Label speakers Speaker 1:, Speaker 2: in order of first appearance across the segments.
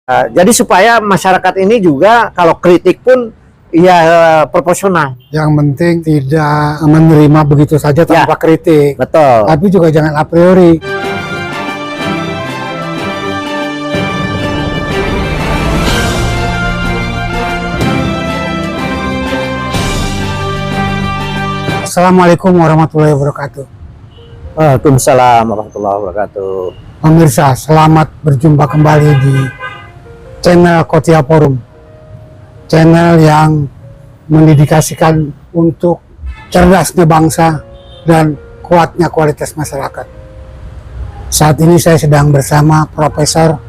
Speaker 1: Jadi supaya masyarakat ini juga kalau kritik pun ya proporsional.
Speaker 2: Yang penting tidak menerima begitu saja tanpa kritik.
Speaker 1: Betul.
Speaker 2: Tapi juga jangan a priori. Assalamualaikum warahmatullahi wabarakatuh.
Speaker 1: Waalaikumsalam warahmatullahi wabarakatuh.
Speaker 2: Pemirsa, selamat berjumpa kembali di channel Kotia Forum, channel yang mendedikasikan untuk cerdasnya bangsa dan kuatnya kualitas masyarakat. Saat ini saya sedang bersama Profesor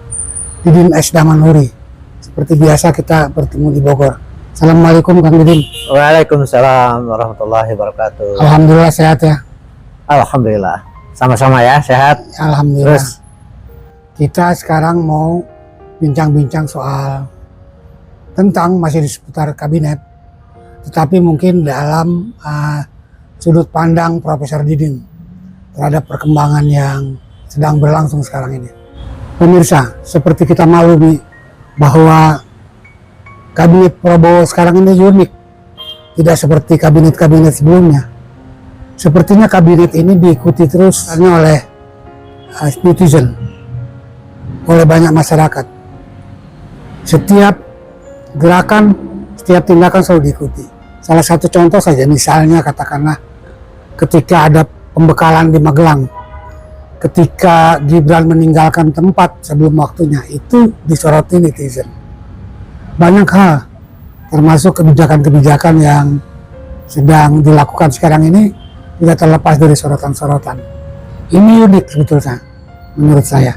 Speaker 2: Didin S. Damanhuri. Seperti biasa kita bertemu di Bogor. Assalamualaikum Kang Didin.
Speaker 1: Waalaikumsalam warahmatullahi wabarakatuh.
Speaker 2: Alhamdulillah sehat ya.
Speaker 1: Alhamdulillah. Sama-sama ya, sehat.
Speaker 2: Alhamdulillah.
Speaker 1: Terus
Speaker 2: kita sekarang mau bincang-bincang soal tentang masih di seputar kabinet, tetapi mungkin dalam sudut pandang Profesor Didin terhadap perkembangan yang sedang berlangsung sekarang ini. Pemirsa, seperti kita maklumi bahwa kabinet Prabowo sekarang ini unik, tidak seperti kabinet-kabinet sebelumnya. Sepertinya kabinet ini diikuti terus oleh netizen, oleh banyak masyarakat. Setiap gerakan, setiap tindakan selalu diikuti. Salah satu contoh saja, misalnya katakanlah ketika ada pembekalan di Magelang, ketika Gibran meninggalkan tempat sebelum waktunya, itu disoroti netizen. Banyak hal, termasuk kebijakan-kebijakan yang sedang dilakukan sekarang ini tidak terlepas dari sorotan-sorotan. Ini unik sebetulnya menurut saya.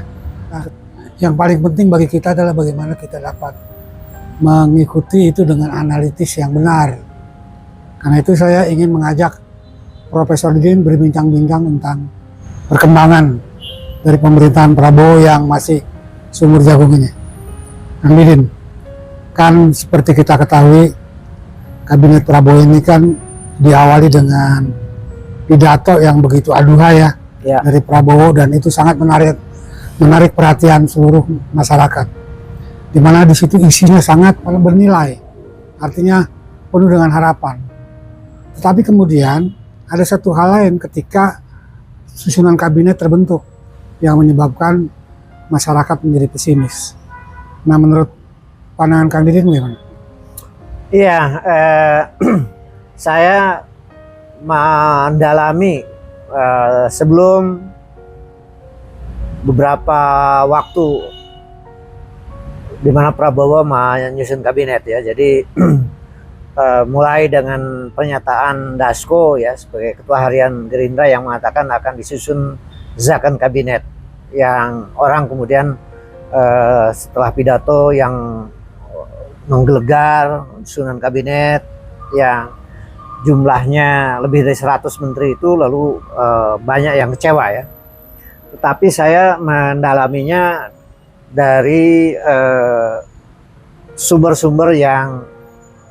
Speaker 2: Yang paling penting bagi kita adalah bagaimana kita dapat mengikuti itu dengan analitis yang benar. Karena itu saya ingin mengajak Profesor Didin berbincang-bincang tentang perkembangan dari pemerintahan Prabowo yang masih sumur jagung ini. Kang Didin, kan seperti kita ketahui kabinet Prabowo ini kan diawali dengan pidato yang begitu aduhai ya dari Prabowo, dan itu sangat menarik perhatian seluruh masyarakat, di mana di situ isinya sangat bernilai, artinya penuh dengan harapan. Tetapi kemudian ada satu hal lain ketika susunan kabinet terbentuk yang menyebabkan masyarakat menjadi pesimis. Nah, menurut pandangan Kang Didin bagaimana?
Speaker 1: iya, saya mendalami sebelum beberapa waktu di mana Prabowo menyusun kabinet ya. Jadi mulai dengan pernyataan Dasko ya sebagai ketua harian Gerindra yang mengatakan akan disusun zakon kabinet, yang orang kemudian setelah pidato yang menggelegar susunan kabinet yang jumlahnya lebih dari 100 menteri itu, lalu banyak yang kecewa ya. Tetapi saya mendalaminya dari sumber-sumber yang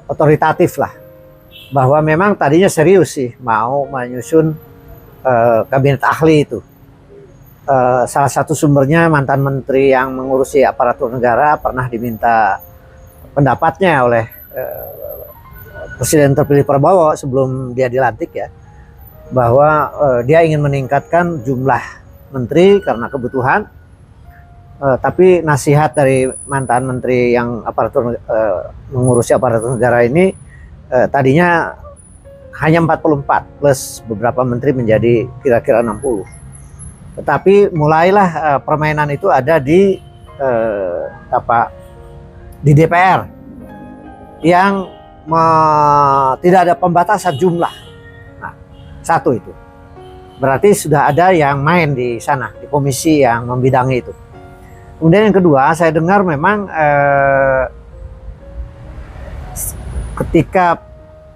Speaker 1: otoritatif lah, bahwa memang tadinya serius sih mau menyusun kabinet ahli itu. Salah satu sumbernya mantan menteri yang mengurusi aparatur negara pernah diminta pendapatnya oleh Presiden terpilih Prabowo sebelum dia dilantik ya, bahwa dia ingin meningkatkan jumlah menteri karena kebutuhan, tapi nasihat dari mantan menteri yang mengurusi aparatur negara ini tadinya hanya 44 plus beberapa menteri menjadi kira-kira 60. Tetapi mulailah permainan itu ada di DPR yang tidak ada pembatasan jumlah. Nah, satu itu berarti sudah ada yang main di sana, di komisi yang membidangi itu. Kemudian yang kedua, saya dengar memang ketika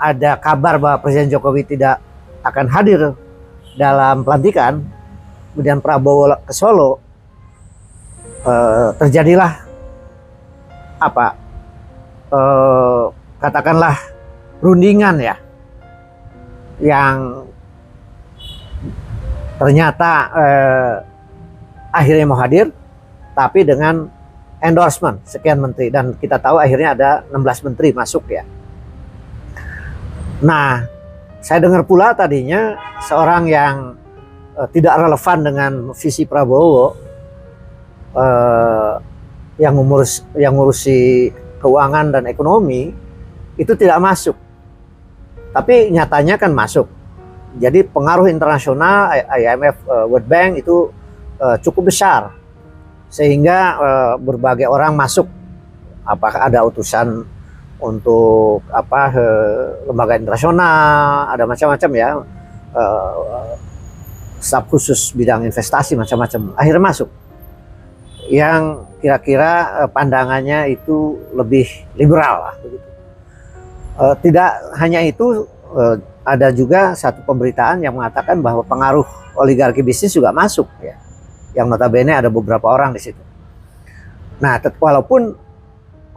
Speaker 1: ada kabar bahwa Presiden Jokowi tidak akan hadir dalam pelantikan, kemudian Prabowo ke Solo, terjadilah katakanlah rundingan ya, yang ternyata akhirnya mau hadir, tapi dengan endorsement sekian menteri, dan kita tahu akhirnya ada 16 menteri masuk ya. Nah, saya dengar pula tadinya seorang yang tidak relevan dengan visi Prabowo, yang ngurusi keuangan dan ekonomi itu tidak masuk. Tapi nyatanya kan masuk. Jadi pengaruh internasional IMF, World Bank itu cukup besar, sehingga berbagai orang masuk. Apakah ada utusan untuk lembaga internasional, ada macam-macam ya, staf khusus bidang investasi macam-macam, akhirnya masuk. Yang kira-kira pandangannya itu lebih liberal lah begitu. Tidak hanya itu, ada juga satu pemberitaan yang mengatakan bahwa pengaruh oligarki bisnis juga masuk ya, yang notabene ada beberapa orang di situ. Nah, walaupun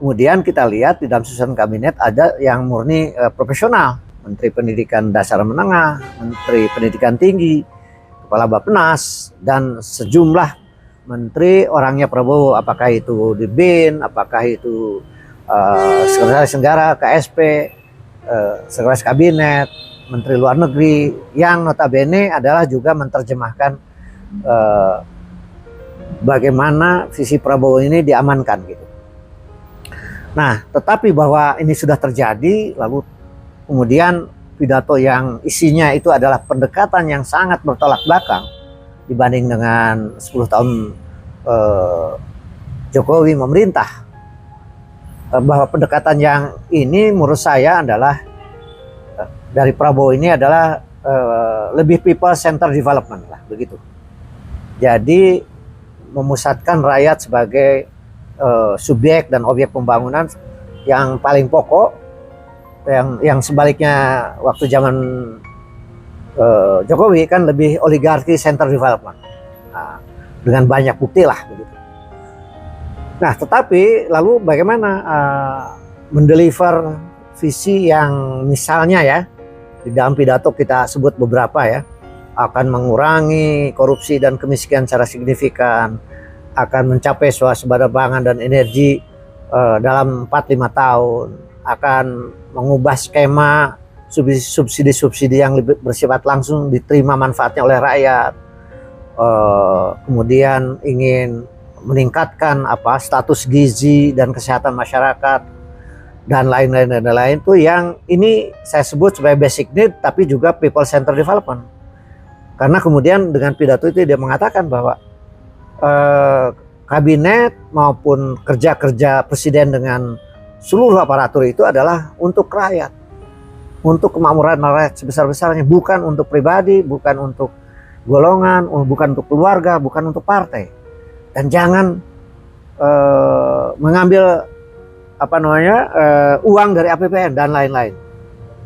Speaker 1: kemudian kita lihat di dalam susunan kabinet ada yang murni profesional, Menteri Pendidikan Dasar Menengah, Menteri Pendidikan Tinggi, Kepala Bappenas, dan sejumlah menteri orangnya Prabowo, apakah itu di BIN, apakah itu Sekretaris Negara, KSP, Sekretaris Kabinet, Menteri Luar Negeri, yang notabene adalah juga menerjemahkan bagaimana visi Prabowo ini diamankan gitu. Nah, tetapi bahwa ini sudah terjadi, lalu kemudian pidato yang isinya itu adalah pendekatan yang sangat bertolak belakang dibanding dengan 10 tahun Jokowi memerintah. Bahwa pendekatan yang ini menurut saya adalah dari Prabowo ini adalah lebih people center development lah begitu. Jadi memusatkan rakyat sebagai subjek dan objek pembangunan yang paling pokok, yang sebaliknya waktu zaman Jokowi kan lebih oligarki center development, nah, dengan banyak bukti lah begitu. Nah, tetapi lalu bagaimana mendeliver visi yang misalnya ya di dalam pidato kita sebut beberapa ya, akan mengurangi korupsi dan kemiskinan secara signifikan, akan mencapai swasembada pangan dan energi dalam 4-5 tahun, akan mengubah skema subsidi-subsidi yang bersifat langsung diterima manfaatnya oleh rakyat, kemudian ingin meningkatkan status gizi dan kesehatan masyarakat, dan lain-lain itu yang ini saya sebut sebagai basic need tapi juga people center development. Karena kemudian dengan pidato itu dia mengatakan bahwa kabinet maupun kerja-kerja presiden dengan seluruh aparatur itu adalah untuk rakyat, untuk kemakmuran rakyat sebesar-besarnya, bukan untuk pribadi, bukan untuk golongan, bukan untuk keluarga, bukan untuk partai. Dan jangan mengambil uang dari APBN dan lain-lain.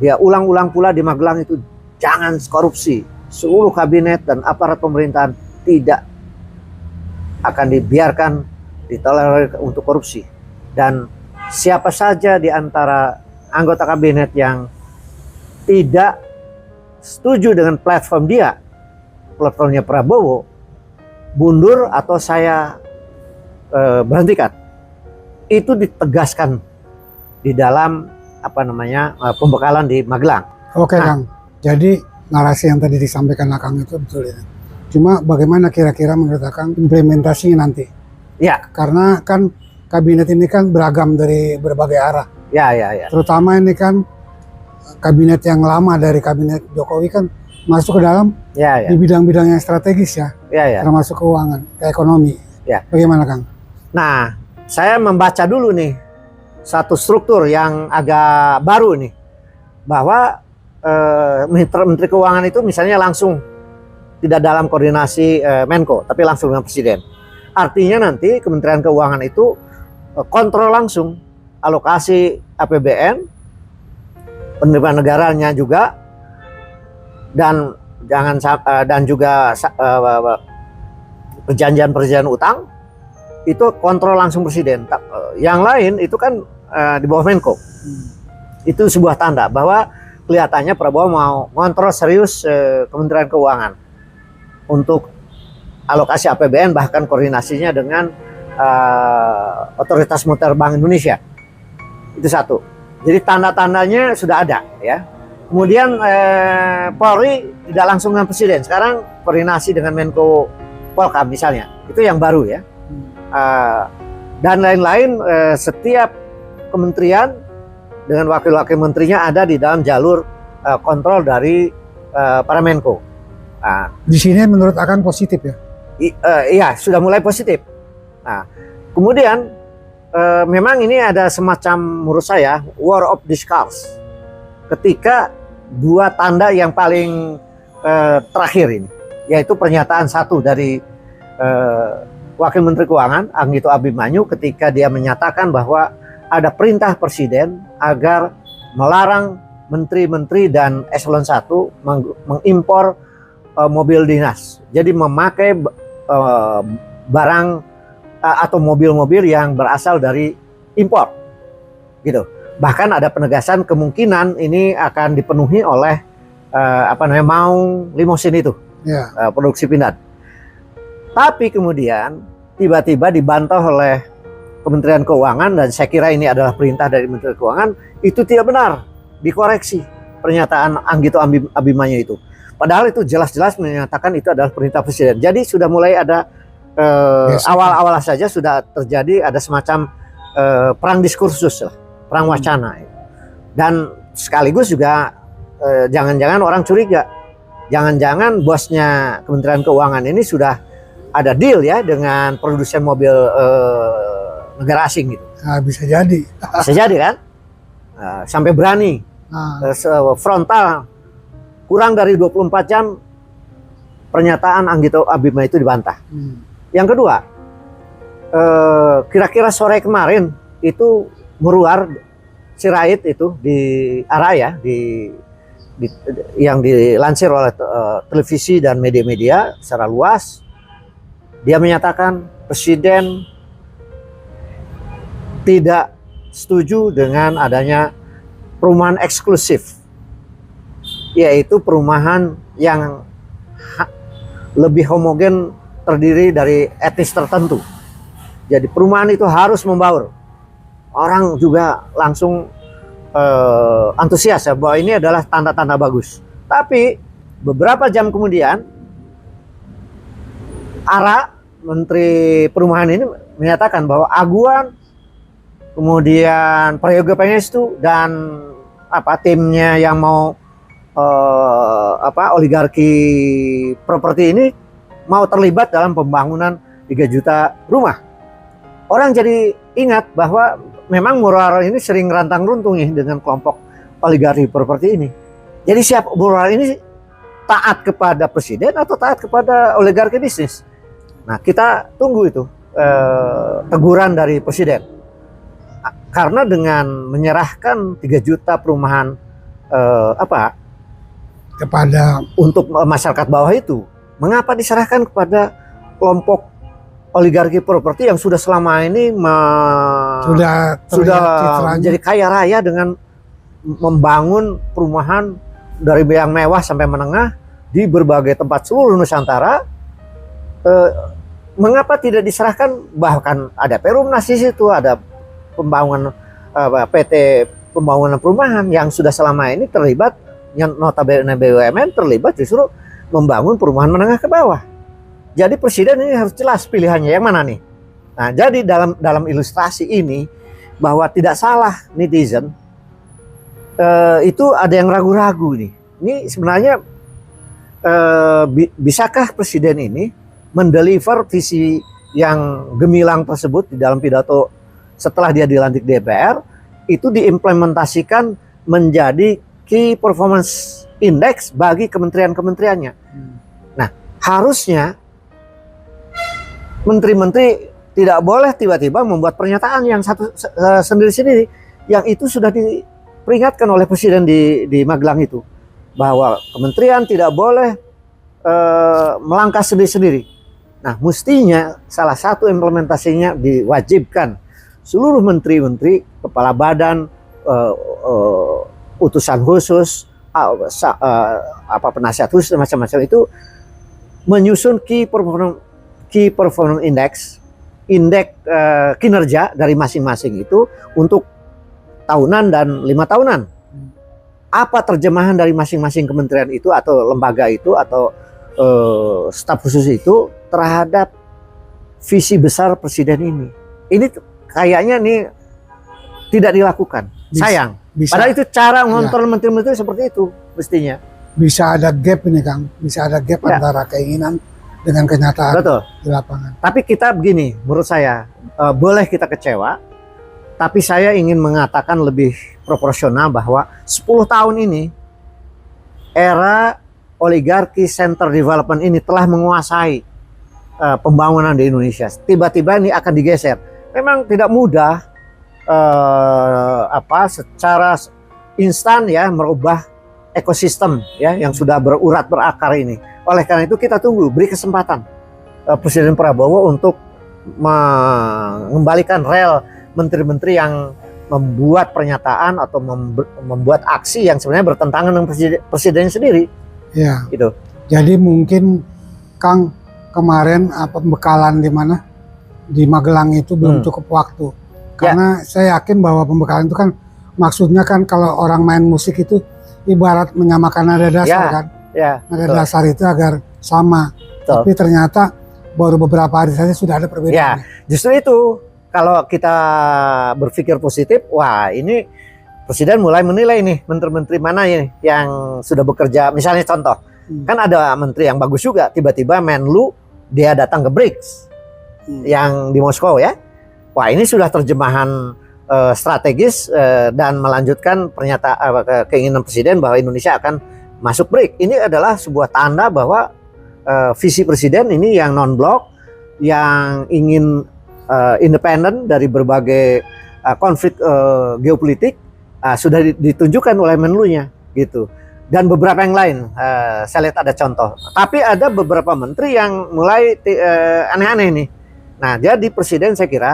Speaker 1: Dia ulang-ulang pula di Magelang itu jangan korupsi. Seluruh kabinet dan aparat pemerintahan tidak akan dibiarkan ditolerir untuk korupsi. Dan siapa saja di antara anggota kabinet yang tidak setuju dengan platform dia, platformnya Prabowo, mundur atau saya berhentikan. Itu ditegaskan di dalam pembekalan di Magelang.
Speaker 2: Oke, Kang. Jadi narasi yang tadi disampaikan Kang itu betul ya. Cuma bagaimana kira-kira menurut Kang implementasinya nanti?
Speaker 1: Ya.
Speaker 2: Karena kan kabinet ini kan beragam dari berbagai arah.
Speaker 1: Ya.
Speaker 2: Terutama ini kan kabinet yang lama dari kabinet Jokowi kan masuk ke dalam di bidang-bidang yang strategis ya. Termasuk keuangan, ke ekonomi.
Speaker 1: Ya.
Speaker 2: Bagaimana Kang?
Speaker 1: Nah, saya membaca dulu nih satu struktur yang agak baru nih, bahwa Menteri Keuangan itu misalnya langsung tidak dalam koordinasi Menko, tapi langsung dengan Presiden. Artinya nanti Kementerian Keuangan itu kontrol langsung alokasi APBN, penerimaan negaranya juga, dan juga perjanjian utang itu kontrol langsung Presiden. Yang lain itu kan di bawah Menko. Itu sebuah tanda bahwa kelihatannya Prabowo mau ngontrol serius Kementerian Keuangan untuk alokasi APBN, bahkan koordinasinya dengan Otoritas Moneter Bank Indonesia. Itu satu. Jadi tanda-tandanya sudah ada ya. Kemudian Polri tidak langsung dengan presiden. Sekarang koordinasi dengan Menko Polkam misalnya. Itu yang baru ya. Dan lain-lain, setiap kementerian dengan wakil-wakil menterinya ada di dalam jalur kontrol dari para Menko.
Speaker 2: Di sini menurut Akan positif ya?
Speaker 1: Iya, sudah mulai positif. Nah, kemudian memang ini ada semacam menurut saya war of discards. Ketika dua tanda yang paling terakhir ini, yaitu pernyataan satu dari Wakil Menteri Keuangan Anggito Abimanyu ketika dia menyatakan bahwa ada perintah presiden agar melarang menteri-menteri dan eselon 1 mengimpor mobil dinas. Jadi memakai barang atau mobil-mobil yang berasal dari impor. Gitu. Bahkan ada penegasan kemungkinan ini akan dipenuhi oleh Maung Limousine itu.
Speaker 2: Ya.
Speaker 1: Produksi pindad. Tapi kemudian tiba-tiba dibantah oleh Kementerian Keuangan, dan saya kira ini adalah perintah dari Menteri Keuangan, itu tidak benar, dikoreksi pernyataan Anggito Abimanyu itu. Padahal itu jelas-jelas menyatakan itu adalah perintah presiden. Jadi sudah mulai ada awal-awal saja sudah terjadi ada semacam perang diskursus lah, perang wacana. Dan sekaligus juga jangan-jangan orang curiga, jangan-jangan bosnya Kementerian Keuangan ini sudah ada deal ya dengan produsen mobil negara asing gitu.
Speaker 2: Nah, bisa jadi.
Speaker 1: Bisa jadi kan? Sampai berani frontal, kurang dari 24 jam pernyataan Anggito Abimanyu itu dibantah. Yang kedua, kira-kira sore kemarin itu Muruar Sirait itu di Araya yang dilansir oleh televisi dan media-media secara luas, dia menyatakan presiden tidak setuju dengan adanya perumahan eksklusif, yaitu perumahan yang lebih homogen terdiri dari etnis tertentu. Jadi perumahan itu harus membaur. Orang juga langsung antusias ya bahwa ini adalah tanda-tanda bagus. Tapi beberapa jam kemudian Ara, Menteri Perumahan ini menyatakan bahwa Aguan, kemudian Prayoga Pangestu dan timnya yang mau oligarki properti ini mau terlibat dalam pembangunan 3 juta rumah. Orang jadi ingat bahwa memang Muruar ini sering rantang runtung ya dengan kelompok oligarki properti ini. Jadi siapa Muruar ini, taat kepada presiden atau taat kepada oligarki bisnis? Nah, kita tunggu itu teguran dari presiden. Karena dengan menyerahkan 3 juta perumahan
Speaker 2: kepada
Speaker 1: untuk masyarakat bawah itu, mengapa diserahkan kepada kelompok oligarki properti yang sudah selama ini sudah menjadi kaya raya dengan membangun perumahan dari yang mewah sampai menengah di berbagai tempat seluruh Nusantara? Mengapa tidak diserahkan, bahkan ada Perumnas di situ, ada pembangunan PT pembangunan perumahan yang sudah selama ini terlibat, yang notabene BUMN terlibat justru membangun perumahan menengah ke bawah. Jadi presiden ini harus jelas pilihannya yang mana nih. Nah, jadi dalam ilustrasi ini bahwa tidak salah netizen itu ada yang ragu-ragu nih. Ini sebenarnya bisakah presiden ini mendeliver visi yang gemilang tersebut di dalam pidato setelah dia dilantik DPR itu diimplementasikan menjadi key performance index bagi kementerian-kementeriannya. Nah, harusnya menteri-menteri tidak boleh tiba-tiba membuat pernyataan yang sendiri-sendiri, yang itu sudah diperingatkan oleh presiden di Magelang itu, bahwa kementerian tidak boleh melangkah sendiri-sendiri. Nah, mestinya salah satu implementasinya diwajibkan seluruh menteri-menteri, kepala badan, utusan khusus, penasihat khusus macam-macam itu menyusun key performance index indeks kinerja dari masing-masing itu untuk tahunan dan 5 tahunan. Apa terjemahan dari masing-masing kementerian itu atau lembaga itu atau staf khusus itu terhadap visi besar presiden ini? Ini kayaknya nih tidak dilakukan. Sayang. Padahal itu cara mengontrol menteri-menteri seperti itu mestinya.
Speaker 2: Bisa ada gap ini Kang, bisa ada gap antara keinginan dengan kenyataan.
Speaker 1: Betul.
Speaker 2: Di lapangan.
Speaker 1: Tapi kita begini, menurut saya boleh kita kecewa, tapi saya ingin mengatakan lebih proporsional bahwa 10 tahun ini era oligarki center development ini telah menguasai pembangunan di Indonesia. Tiba-tiba ini akan digeser. Memang tidak mudah secara instan ya merubah ekosistem ya yang sudah berurat berakar ini. Oleh karena itu kita tunggu, beri kesempatan Presiden Prabowo untuk mengembalikan rel menteri-menteri yang membuat pernyataan atau membuat aksi yang sebenarnya bertentangan dengan presiden sendiri.
Speaker 2: Ya.
Speaker 1: Gitu.
Speaker 2: Jadi mungkin Kang kemarin pembekalan di mana di Magelang itu belum cukup waktu. Karena saya yakin bahwa pembekalan itu kan maksudnya kan kalau orang main musik itu ibarat menyamakan nada dasar kan. Nada dasar itu agar sama. Tapi ternyata baru beberapa hari saja sudah ada perbedaan.
Speaker 1: Justru itu kalau kita berpikir positif, wah ini presiden mulai menilai nih menteri-menteri mana ini yang sudah bekerja. Misalnya contoh, kan ada menteri yang bagus juga, tiba-tiba Menlu dia datang ke BRICS yang di Moskow ya. Wah ini sudah terjemahan strategis dan melanjutkan pernyataan keinginan presiden bahwa Indonesia akan masuk BRICS. Ini adalah sebuah tanda bahwa visi presiden ini yang non-blok, yang ingin independen dari berbagai konflik geopolitik sudah ditunjukkan oleh Menlunya gitu. Dan beberapa yang lain, saya lihat ada contoh. Tapi ada beberapa menteri yang mulai aneh-aneh nih. Nah, jadi presiden saya kira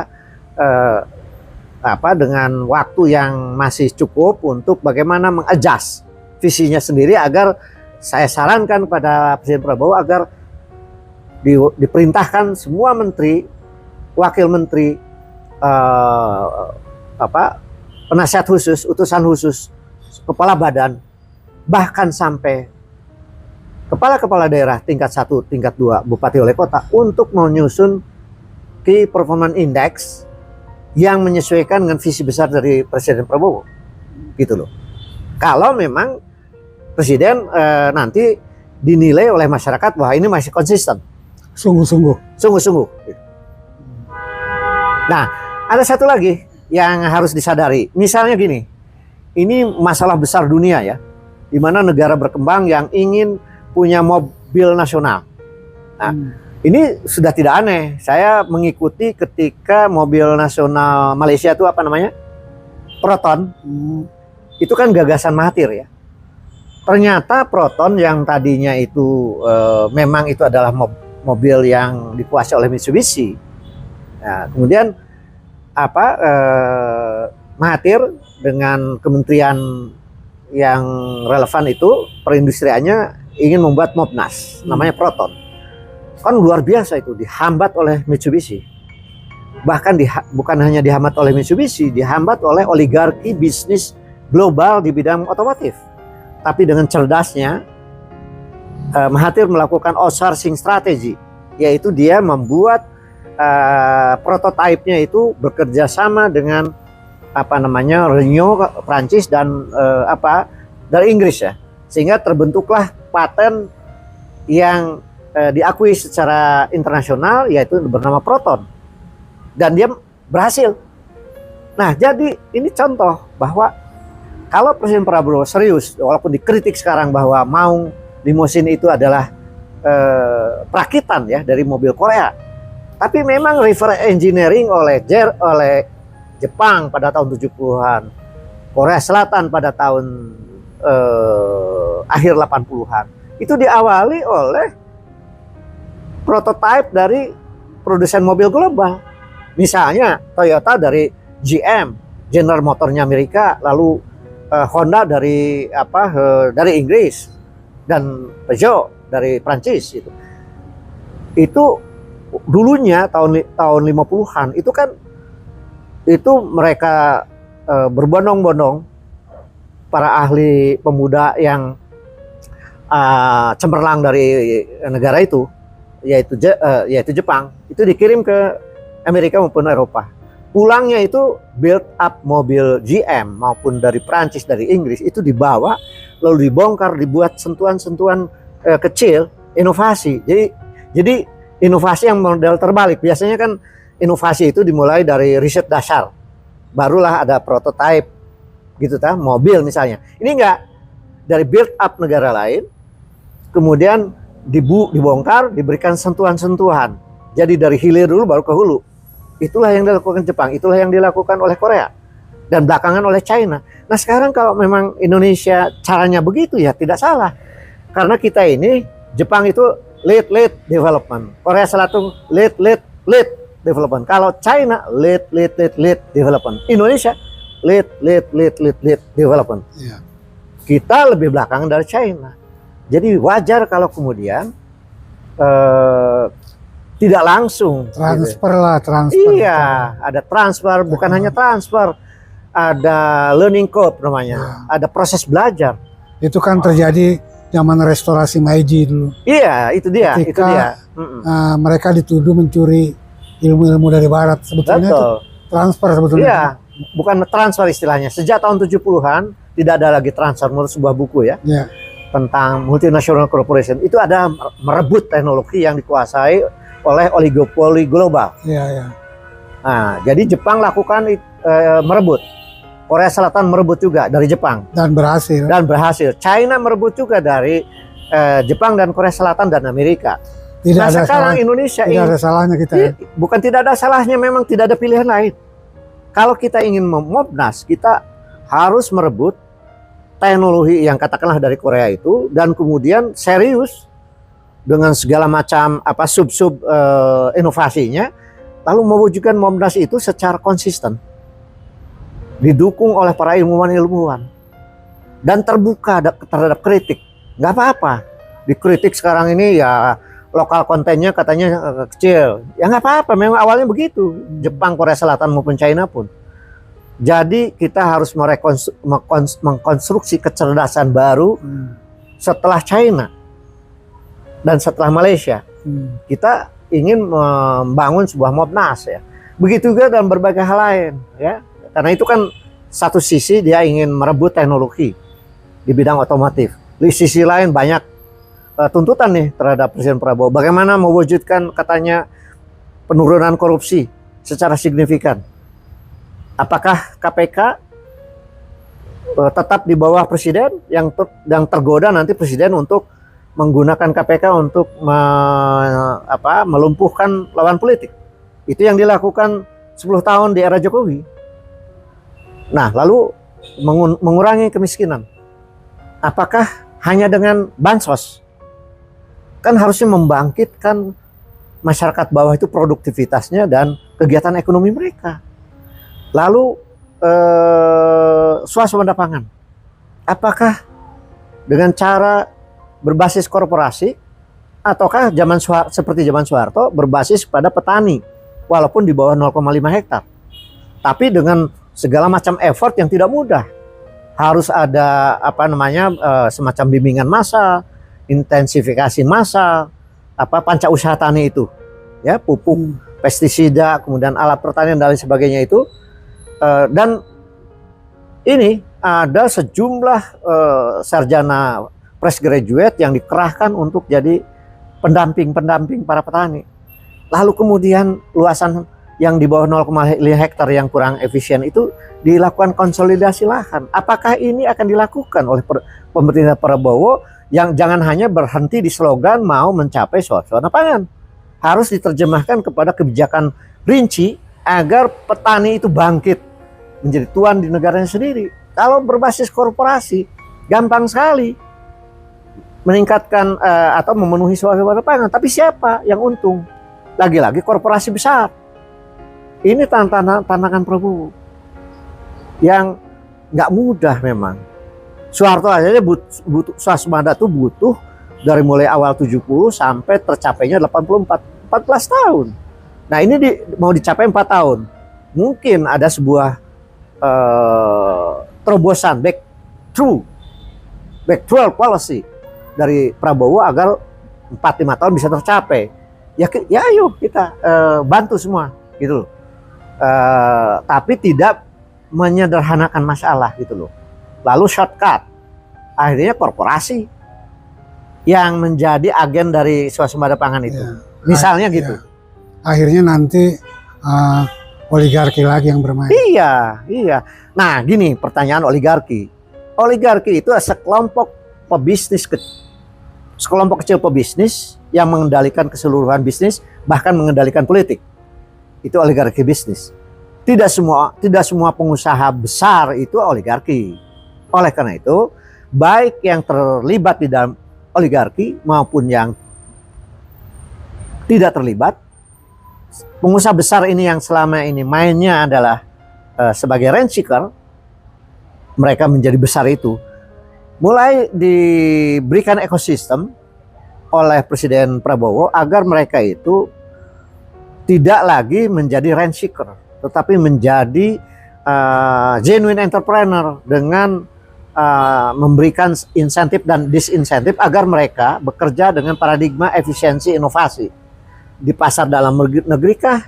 Speaker 1: dengan waktu yang masih cukup untuk bagaimana mengadjust visinya sendiri agar saya sarankan kepada Presiden Prabowo agar diperintahkan semua menteri, wakil menteri, penasihat khusus, utusan khusus, kepala badan, bahkan sampai kepala-kepala daerah tingkat 1, tingkat 2, bupati wali kota untuk menyusun Key Performance Index yang menyesuaikan dengan visi besar dari Presiden Prabowo, gitu loh. Kalau memang presiden nanti dinilai oleh masyarakat bahwa ini masih konsisten, sungguh-sungguh. Nah, ada satu lagi yang harus disadari. Misalnya gini, ini masalah besar dunia ya, di mana negara berkembang yang ingin punya mobil nasional. Nah, ini sudah tidak aneh. Saya mengikuti ketika mobil nasional Malaysia itu apa namanya? Proton. Itu kan gagasan Mahathir ya. Ternyata Proton yang tadinya itu memang itu adalah mobil yang dikuasai oleh Mitsubishi. Nah, kemudian Mahathir dengan kementerian yang relevan itu perindustriannya ingin membuat Mobnas, namanya Proton. Kan luar biasa itu, dihambat oleh Mitsubishi. Bahkan bukan hanya dihambat oleh Mitsubishi, dihambat oleh oligarki bisnis global di bidang otomotif. Tapi dengan cerdasnya Mahathir melakukan outsourcing strategi, yaitu dia membuat prototipenya itu bekerja sama dengan Renault Prancis dan dari Inggris ya, sehingga terbentuklah paten yang diakui secara internasional, yaitu bernama Proton, dan dia berhasil. Nah, jadi ini contoh bahwa kalau Presiden Prabowo serius, walaupun dikritik sekarang bahwa Maung Limousine itu adalah perakitan ya dari mobil Korea, tapi memang reverse engineering oleh Jepang pada tahun 70-an, Korea Selatan pada tahun akhir 80-an, itu diawali oleh prototipe dari produsen mobil global. Misalnya Toyota dari GM, General Motornya Amerika, lalu Honda dari Inggris, dan Peugeot dari Prancis itu dulunya tahun 50-an itu kan itu mereka berbondong-bondong para ahli pemuda yang cemerlang dari negara itu, yaitu Jepang, itu dikirim ke Amerika maupun Eropa. Pulangnya itu build up mobil GM maupun dari Prancis, dari Inggris itu dibawa lalu dibongkar, dibuat sentuhan-sentuhan kecil inovasi. Jadi inovasi yang model terbalik. Biasanya kan inovasi itu dimulai dari riset dasar, barulah ada prototype gitu mobil misalnya. Ini enggak, dari build up negara lain, kemudian dibongkar, diberikan sentuhan-sentuhan. Jadi dari hilir dulu baru ke hulu. Itulah yang dilakukan Jepang, itulah yang dilakukan oleh Korea, dan belakangan oleh China. Nah sekarang kalau memang Indonesia caranya begitu ya tidak salah. Karena kita ini, Jepang itu lead development, Korea Selatan lead development. Kalau China lead development, Indonesia lead development.
Speaker 2: Iya.
Speaker 1: Kita lebih belakangan dari China. Jadi wajar kalau kemudian tidak langsung
Speaker 2: Transfer
Speaker 1: gitu.
Speaker 2: lah, transfer.
Speaker 1: Iya, ada transfer, bukan hanya transfer, ada learning curve namanya, ada proses belajar.
Speaker 2: Itu kan terjadi zaman restorasi Meiji dulu.
Speaker 1: Iya, itu dia.
Speaker 2: Ketika mereka dituduh mencuri ilmu-ilmu dari Barat, sebetulnya itu
Speaker 1: Betul.
Speaker 2: transfer sebetulnya.
Speaker 1: Iya, bukan transfer istilahnya. Sejak tahun 70-an tidak ada lagi transfer, menurut sebuah buku ya.
Speaker 2: Iya.
Speaker 1: Tentang multinational corporation. Itu ada merebut teknologi yang dikuasai oleh oligopoli global.
Speaker 2: Iya, iya.
Speaker 1: Nah, jadi Jepang lakukan merebut. Korea Selatan merebut juga dari Jepang
Speaker 2: Dan berhasil.
Speaker 1: dan berhasil. China merebut juga dari Jepang dan Korea Selatan dan Amerika.
Speaker 2: Tidak
Speaker 1: Nah
Speaker 2: ada
Speaker 1: sekarang
Speaker 2: salah,
Speaker 1: Indonesia
Speaker 2: tidak ada salahnya kita. Ya.
Speaker 1: bukan tidak ada salahnya, memang tidak ada pilihan lain. Kalau kita ingin memobnas, kita harus merebut teknologi yang katakanlah dari Korea itu, dan kemudian serius dengan segala macam sub inovasinya, lalu mewujudkan momnas itu secara konsisten, didukung oleh para ilmuwan dan terbuka terhadap kritik. Nggak apa-apa dikritik sekarang ini ya, lokal kontennya katanya kecil, ya nggak apa-apa, memang awalnya begitu Jepang, Korea Selatan maupun China pun. Jadi kita harus mengkonstruksi kecerdasan baru setelah China dan setelah Malaysia. Kita ingin membangun sebuah Mobnas ya. Begitu juga dalam berbagai hal lain ya. Karena itu kan satu sisi dia ingin merebut teknologi di bidang otomotif. Di sisi lain banyak tuntutan nih terhadap Presiden Prabowo. Bagaimana mewujudkan katanya penurunan korupsi secara signifikan. Apakah KPK tetap di bawah Presiden yang tergoda nanti Presiden untuk menggunakan KPK untuk melumpuhkan lawan politik. Itu yang dilakukan 10 tahun di era Jokowi. Nah, lalu mengurangi kemiskinan. Apakah hanya dengan bansos? Kan harusnya membangkitkan masyarakat bawah itu produktivitasnya dan kegiatan ekonomi mereka. Lalu swasembada pangan. Apakah dengan cara berbasis korporasi, ataukah seperti zaman Soeharto berbasis pada petani walaupun di bawah 0,5 hektar, tapi dengan segala macam effort yang tidak mudah. Harus ada semacam bimbingan massal, intensifikasi massal, panca usaha tani itu ya, pupuk, pestisida, kemudian alat pertanian dan lain sebagainya itu. Dan ini ada sejumlah sarjana fresh graduate yang dikerahkan untuk jadi pendamping para petani. Lalu kemudian luasan yang di bawah 0,5 hektar yang kurang efisien itu dilakukan konsolidasi lahan. Apakah ini akan dilakukan oleh pemerintah Prabowo yang jangan hanya berhenti di slogan mau mencapai swasembada pangan? Harus diterjemahkan kepada kebijakan rinci agar petani itu bangkit menjadi tuan di negaranya sendiri. Kalau berbasis korporasi, gampang sekali meningkatkan atau memenuhi swasembada pangan. Tapi siapa yang untung? Lagi-lagi korporasi besar. Ini tantangan Prabowo yang nggak mudah memang. Soeharto aja butuh swasembada itu butuh dari mulai awal 70 sampai tercapainya 84 14 tahun. Nah ini mau dicapai 4 tahun. Mungkin ada sebuah terobosan back policy dari Prabowo agar 4-5 tahun bisa tercapai. Ya ayo kita bantu semua gitu loh. Tapi tidak menyederhanakan masalah gitu loh. Lalu shortcut. Akhirnya korporasi yang menjadi agen dari swasembada pangan itu.
Speaker 2: Ya.
Speaker 1: Misalnya gitu.
Speaker 2: Ya. Akhirnya nanti oligarki lagi yang bermain.
Speaker 1: Iya. Nah, gini pertanyaan oligarki. Oligarki itu sekelompok kecil pebisnis yang mengendalikan keseluruhan bisnis, bahkan mengendalikan politik. Itu oligarki bisnis. Tidak semua pengusaha besar itu oligarki. Oleh karena itu, baik yang terlibat di dalam oligarki maupun yang tidak terlibat, pengusaha besar ini yang selama ini mainnya adalah sebagai rent seeker, mereka menjadi besar itu. Mulai diberikan ekosistem oleh Presiden Prabowo agar mereka itu tidak lagi menjadi rent seeker, tetapi menjadi genuine entrepreneur dengan memberikan insentif dan disinsentif agar mereka bekerja dengan paradigma efisiensi inovasi. Di pasar dalam negeri kah,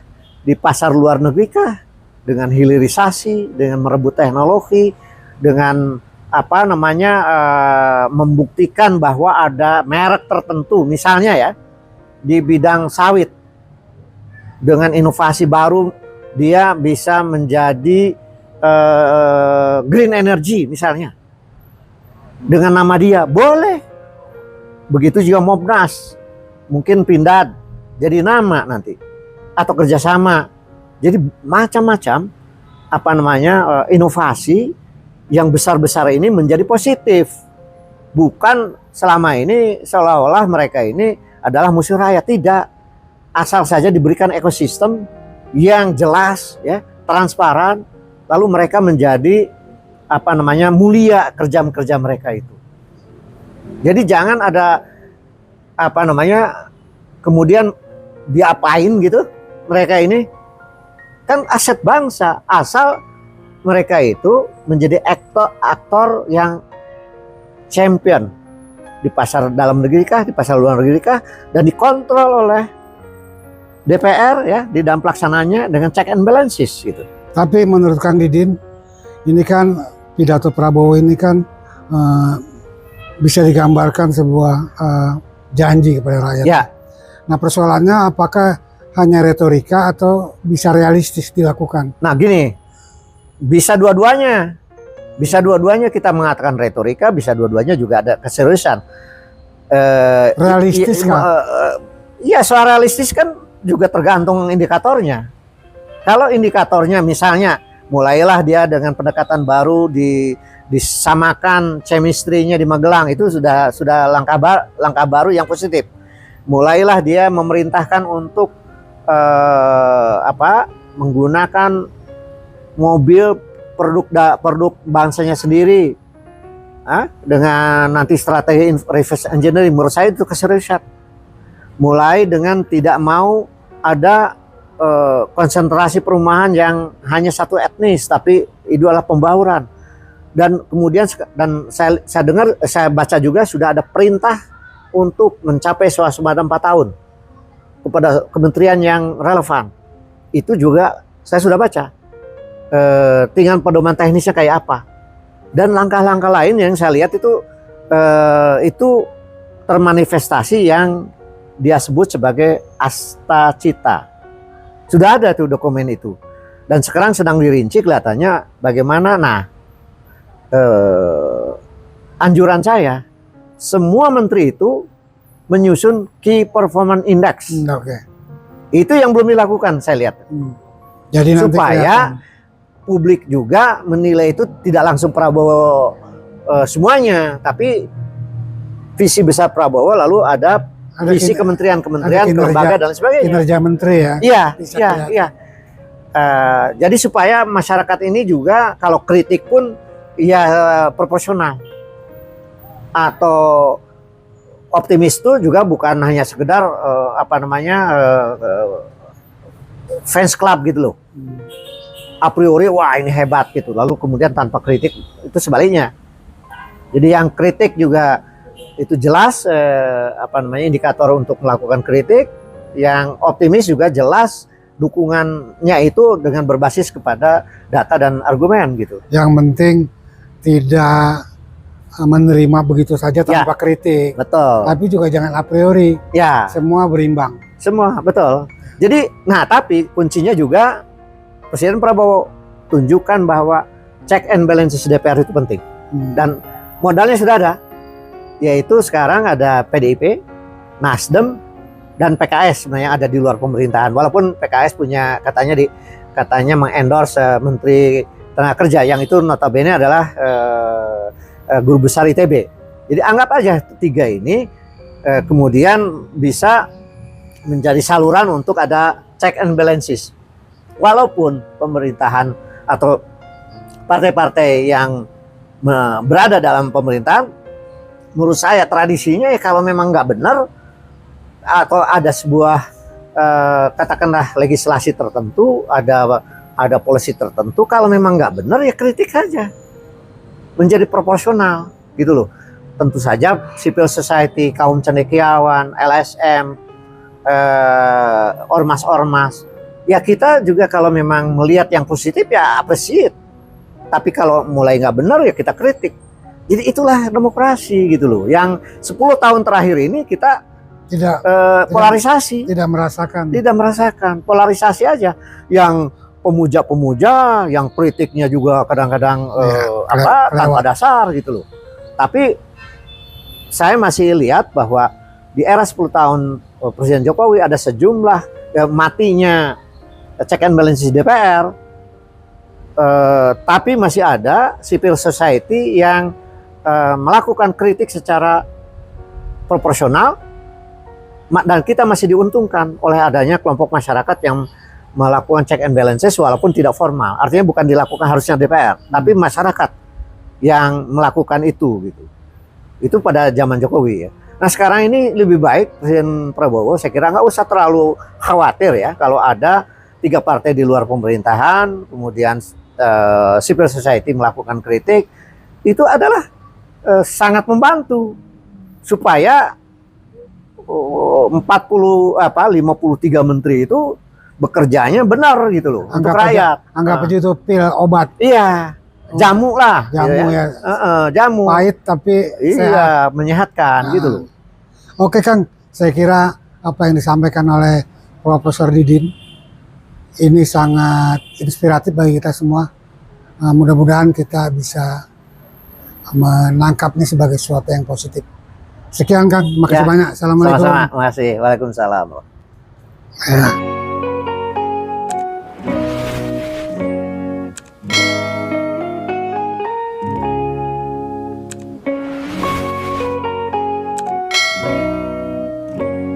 Speaker 1: di pasar luar negeri kah, dengan hilirisasi, dengan merebut teknologi, dengan membuktikan bahwa ada merek tertentu, misalnya ya di bidang sawit, dengan inovasi baru dia bisa menjadi green energy misalnya, dengan nama dia boleh. Begitu juga Mobnas, mungkin Pindad jadi nama nanti, atau kerjasama. Jadi macam-macam inovasi yang besar-besar ini menjadi positif. Bukan selama ini seolah-olah mereka ini adalah musuh rakyat. Tidak. Asal saja diberikan ekosistem yang jelas, ya, transparan, lalu mereka menjadi mulia kerja mereka itu. Jadi jangan ada kemudian diapain gitu. Mereka ini kan aset bangsa, asal mereka itu menjadi aktor yang champion di pasar dalam negeri kah, di pasar luar negeri kah, dan dikontrol oleh DPR ya di dalam pelaksananya dengan check and balances gitu.
Speaker 2: Tapi menurut Kang Didin, ini kan pidato Prabowo ini kan bisa digambarkan sebuah janji kepada rakyat.
Speaker 1: Ya.
Speaker 2: Nah persoalannya apakah hanya retorika atau bisa realistis dilakukan?
Speaker 1: Nah gini, bisa dua-duanya. Bisa dua-duanya kita mengatakan retorika, bisa dua-duanya juga ada keseriusan.
Speaker 2: Realistis kan?
Speaker 1: Iya, soal realistis kan juga tergantung indikatornya. Kalau indikatornya misalnya mulailah dia dengan pendekatan baru disamakan chemistry-nya di Magelang, itu sudah langkah baru yang positif. Mulailah dia memerintahkan untuk menggunakan mobil produk bangsanya sendiri dengan nanti strategi reverse engineering. Menurut saya itu keseriusan. Mulai dengan tidak mau ada konsentrasi perumahan yang hanya satu etnis, tapi itu adalah pembauran. Dan kemudian saya baca juga sudah ada perintah untuk mencapai swasembada 4 tahun kepada kementerian yang relevan. Itu juga saya sudah baca. Tinggal pedoman teknisnya kayak apa. Dan langkah-langkah lain yang saya lihat itu termanifestasi yang dia sebut sebagai Asta Cita. Sudah ada tuh dokumen itu. Dan sekarang sedang dirinci kelihatannya bagaimana. Nah, anjuran saya, semua menteri itu menyusun Key Performance Index.
Speaker 2: Oke.
Speaker 1: Itu yang belum dilakukan saya lihat.
Speaker 2: Jadi nanti
Speaker 1: supaya publik juga menilai itu tidak langsung Prabowo semuanya, tapi visi besar Prabowo, lalu ada visi kementerian-kementerian, lembaga dan sebagainya.
Speaker 2: Kinerja menteri ya.
Speaker 1: Iya. Jadi supaya masyarakat ini juga kalau kritik pun ya proporsional, atau optimis itu juga bukan hanya sekedar fans club gitu loh. A priori wah ini hebat gitu, lalu kemudian tanpa kritik, itu sebaliknya. Jadi yang kritik juga itu jelas indikator untuk melakukan kritik. Yang optimis juga jelas dukungannya itu dengan berbasis kepada data dan argumen gitu.
Speaker 2: Yang penting tidak menerima begitu saja tanpa kritik.
Speaker 1: Betul.
Speaker 2: Tapi juga jangan a priori.
Speaker 1: Ya.
Speaker 2: Semua berimbang.
Speaker 1: Semua betul. Jadi, tapi kuncinya juga Presiden Prabowo tunjukkan bahwa check and balances DPR itu penting. Dan modalnya sudah ada. Yaitu sekarang ada PDIP, Nasdem, dan PKS sebenarnya ada di luar pemerintahan. Walaupun PKS punya katanya mengendorse Menteri Tenaga Kerja yang itu notabene adalah guru besar ITB. Jadi anggap aja tiga ini kemudian bisa menjadi saluran untuk ada check and balances. Walaupun pemerintahan atau partai-partai yang berada dalam pemerintahan, menurut saya tradisinya ya kalau memang nggak benar atau ada sebuah katakanlah legislasi tertentu, ada polisi tertentu, kalau memang nggak benar ya kritik saja, menjadi proporsional gitu loh. Tentu saja civil society, kaum cendekiawan, LSM, ormas-ormas, ya kita juga kalau memang melihat yang positif ya appreciate. Tapi kalau mulai nggak benar ya kita kritik. Jadi itulah demokrasi gitu loh. Yang 10 tahun terakhir ini kita polarisasi.
Speaker 2: Tidak merasakan.
Speaker 1: Tidak merasakan. Polarisasi aja. Yang pemuja-pemuja, yang kritiknya juga kadang-kadang tanpa dasar gitu loh. Tapi saya masih lihat bahwa di era 10 tahun Presiden Jokowi ada sejumlah matinya check and balances DPR. Tapi masih ada civil society yang melakukan kritik secara proporsional, dan kita masih diuntungkan oleh adanya kelompok masyarakat yang melakukan check and balances walaupun tidak formal. Artinya bukan dilakukan harusnya DPR, tapi masyarakat yang melakukan itu gitu. Itu pada zaman Jokowi ya. Nah sekarang ini lebih baik Presiden Prabowo, saya kira nggak usah terlalu khawatir ya kalau ada 3 partai di luar pemerintahan, kemudian civil society melakukan kritik, itu adalah sangat membantu supaya 53 menteri itu bekerjanya benar gitu loh untuk rakyat.
Speaker 2: Anggap aja itu pil obat.
Speaker 1: Iya, jamu lah.
Speaker 2: Jamu ya.
Speaker 1: Jamu.
Speaker 2: Pahit tapi
Speaker 1: sehat. Menyehatkan gitu loh.
Speaker 2: Oke Kang, saya kira apa yang disampaikan oleh Profesor Didin ini sangat inspiratif bagi kita semua. Mudah-mudahan kita bisa menangkapnya sebagai sesuatu yang positif. Sekian Kang, makasih banyak. Assalamualaikum.
Speaker 1: Sama-sama, makasih. Waalaikumsalam.
Speaker 2: Ya.